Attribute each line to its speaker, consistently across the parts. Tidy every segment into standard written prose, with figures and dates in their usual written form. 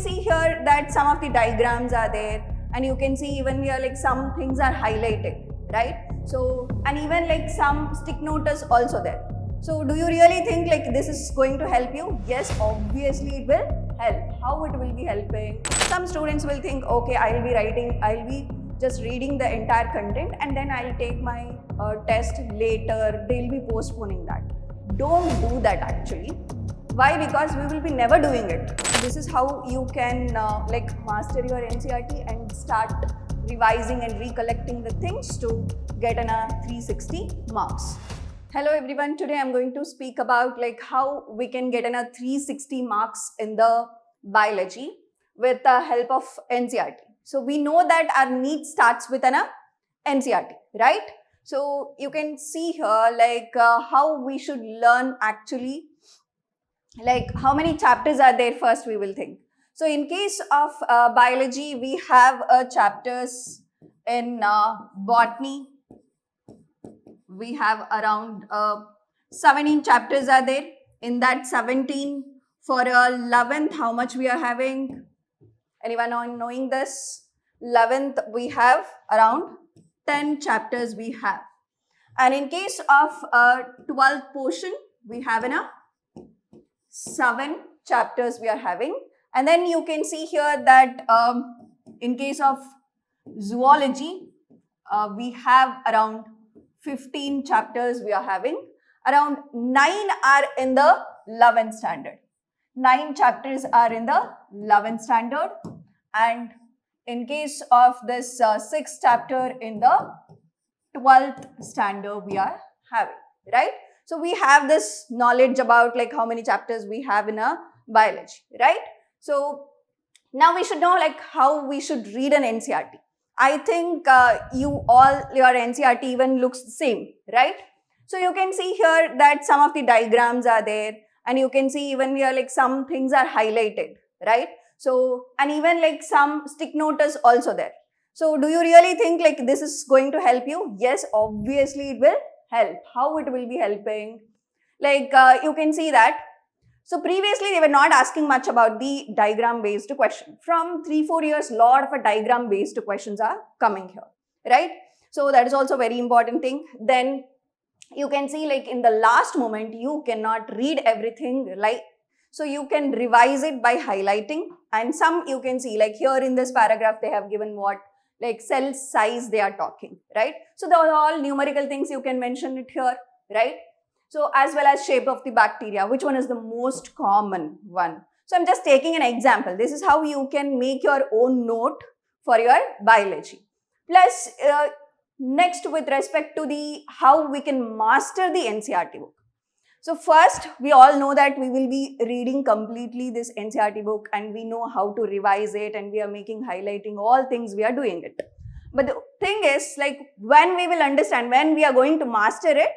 Speaker 1: see here that some of the diagrams are there, and you can see even here like some things are highlighted, right? So, and even like some stick note is also there. So do you really think like this is going to help you? Yes, obviously it will help. How it will be helping? Some students will think, okay, I'll be just reading the entire content and then I'll take my test later. They'll be postponing that. Don't do that actually. Why? Because we will be never doing it. This is how you can like master your NCERT and start revising and recollecting the things to get an 360 marks. Hello everyone, today I'm going to speak about like how we can get an 360 marks in the biology with the help of NCERT. So we know that our NEET starts with an NCERT, right? So you can see here like how we should learn actually, like how many chapters are there first we will think. So in case of biology, we have chapters in botany. We have around 17 chapters are there. In that 17, for 11th, how much we are having? Anyone knowing this? 11th, we have around 10 chapters we have. And in case of 12th portion, we have enough 7 chapters we are having. And then you can see here that in case of zoology, we have around 15 chapters we are having. Around 9 are in the 11th standard. 9 chapters are in the 11th standard. And in case of this 6th chapter in the 12th standard we are having, right? So we have this knowledge about like how many chapters we have in a biology, right? So now we should know like how we should read an NCERT. I think your NCERT even looks the same, right? So you can see here that some of the diagrams are there, and you can see even here like some things are highlighted, right? So, and even like some stick note is also there. So do you really think like this is going to help you? Yes, obviously it will help. How it will be helping? Like you can see that. So previously they were not asking much about the diagram based question. From 3-4 years, lot of diagram based questions are coming here, right? So that is also very important thing. Then you can see like in the last moment you cannot read everything, like so you can revise it by highlighting. And some you can see like here in this paragraph they have given what, like cell size they are talking, right? So those are all numerical things, you can mention it here, right? So as well as shape of the bacteria, which one is the most common one? So I'm just taking an example. This is how you can make your own note for your biology. Plus next with respect to the how we can master the NCERT book. So first, we all know that we will be reading completely this NCERT book and we know how to revise it, and we are making highlighting all things, we are doing it. But the thing is like when we will understand, when we are going to master it,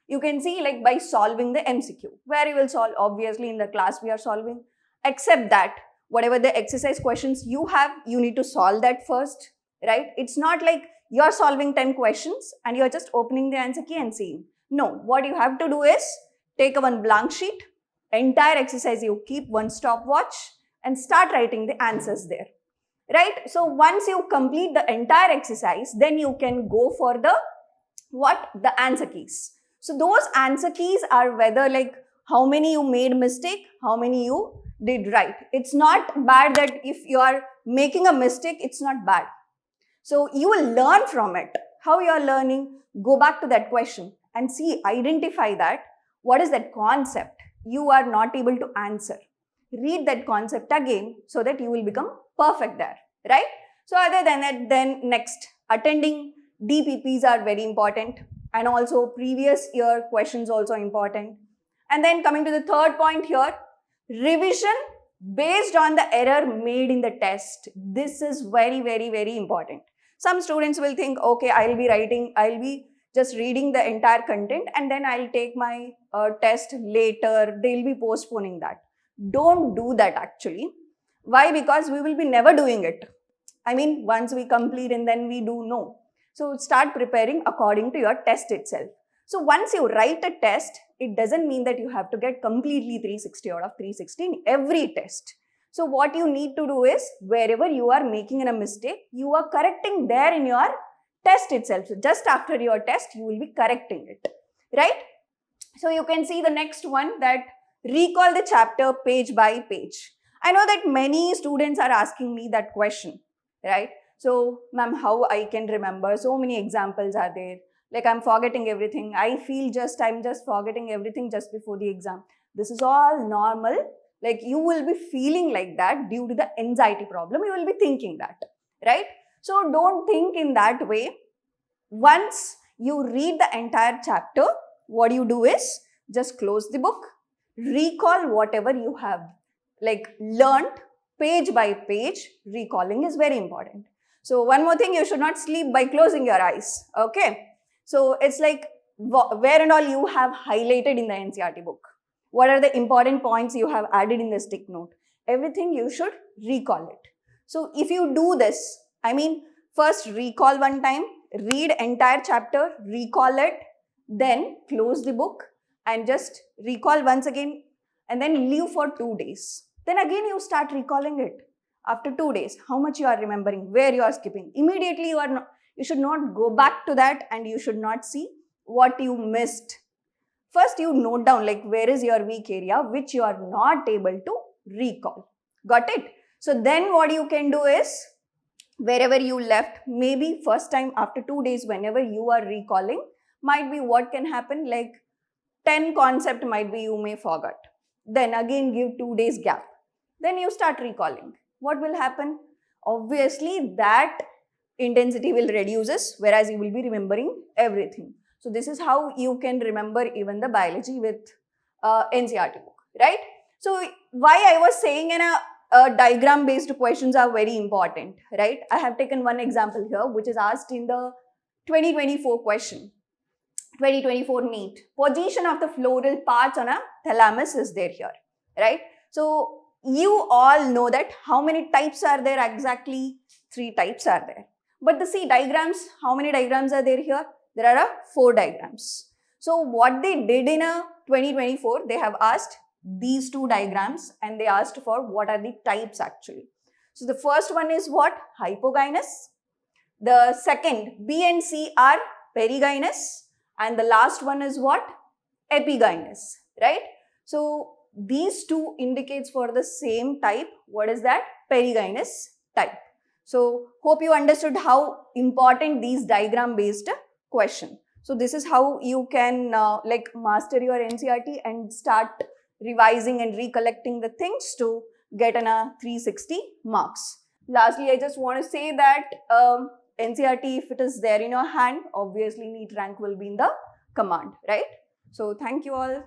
Speaker 1: you can see like by solving the MCQ, where you will solve, obviously in the class we are solving, except that whatever the exercise questions you have, you need to solve that first, right? It's not like you're solving 10 questions and you're just opening the answer key and seeing. No, what you have to do is take a one blank sheet, entire exercise you keep one stopwatch and start writing the answers there, right? So once you complete the entire exercise, then you can go for the the answer keys. So those answer keys are whether like how many you made mistake, how many you did right. It's not bad that if you are making a mistake, it's not bad. So you will learn from it. How you are learning? Go back to that question and see, identify that. What is that concept you are not able to answer? Read that concept again so that you will become perfect there, right? So other than that, then next, attending DPPs are very important. And also previous year questions also important. And then coming to the third point here, revision based on the error made in the test. This is very, very, very important. Some students will think, okay, I'll be just reading the entire content and then I'll take my test later. They'll be postponing that. Don't do that actually. Why? Because we will be never doing it. I mean, once we complete and then we do know. So start preparing according to your test itself. So once you write a test, it doesn't mean that you have to get completely 360 out of 360 in every test. So what you need to do is, wherever you are making a mistake, you are correcting there in your test itself. So just after your test, you will be correcting it, right? So you can see the next one, that recall the chapter page by page. I know that many students are asking me that question, right? So, ma'am, how I can remember? So many examples are there. Like I'm forgetting everything. I feel I'm just forgetting everything just before the exam. This is all normal. Like you will be feeling like that due to the anxiety problem. You will be thinking that, right? So don't think in that way. Once you read the entire chapter, what you do is just close the book, recall whatever you have like learned page by page. Recalling is very important. So one more thing, you should not sleep by closing your eyes. Okay. So it's like where and all you have highlighted in the NCERT book. What are the important points you have added in the stick note? Everything you should recall it. So if you do this, I mean, first recall one time, read entire chapter, recall it, then close the book and just recall once again and then leave for 2 days. Then again you start recalling it. After 2 days, how much you are remembering, where you are skipping. Immediately you should not go back to that and you should not see what you missed. First you note down like where is your weak area which you are not able to recall. Got it? So then what you can do is, wherever you left, maybe first time after 2 days whenever you are recalling, might be what can happen, like 10 concept might be you may forget. Then again give 2 days gap. Then you start recalling. What will happen? Obviously that intensity will reduces, whereas you will be remembering everything. So this is how you can remember even the biology with NCERT book, right? So why I was saying in a diagram based questions are very important, right? I have taken one example here which is asked in the 2024 question. 2024 NEET. Position of the floral parts on a thalamus is there here, right? So you all know that how many types are there exactly? 3 types are there. But the see diagrams, how many diagrams are there here? There are 4 diagrams. So what they did in a 2024, they have asked these 2 diagrams and they asked for what are the types actually. So the first one is what? Hypogynous. The second, B and C are perigynous. And the last one is what? Epigynous, right? So these 2 indicates for the same type. What is that? Perigynous type. So hope you understood how important these diagram based question. So this is how you can like master your NCERT and start revising and recollecting the things to get an 360 marks. Lastly, I just want to say that NCERT, if it is there in your hand, obviously NEET rank will be in the command, right? So thank you all.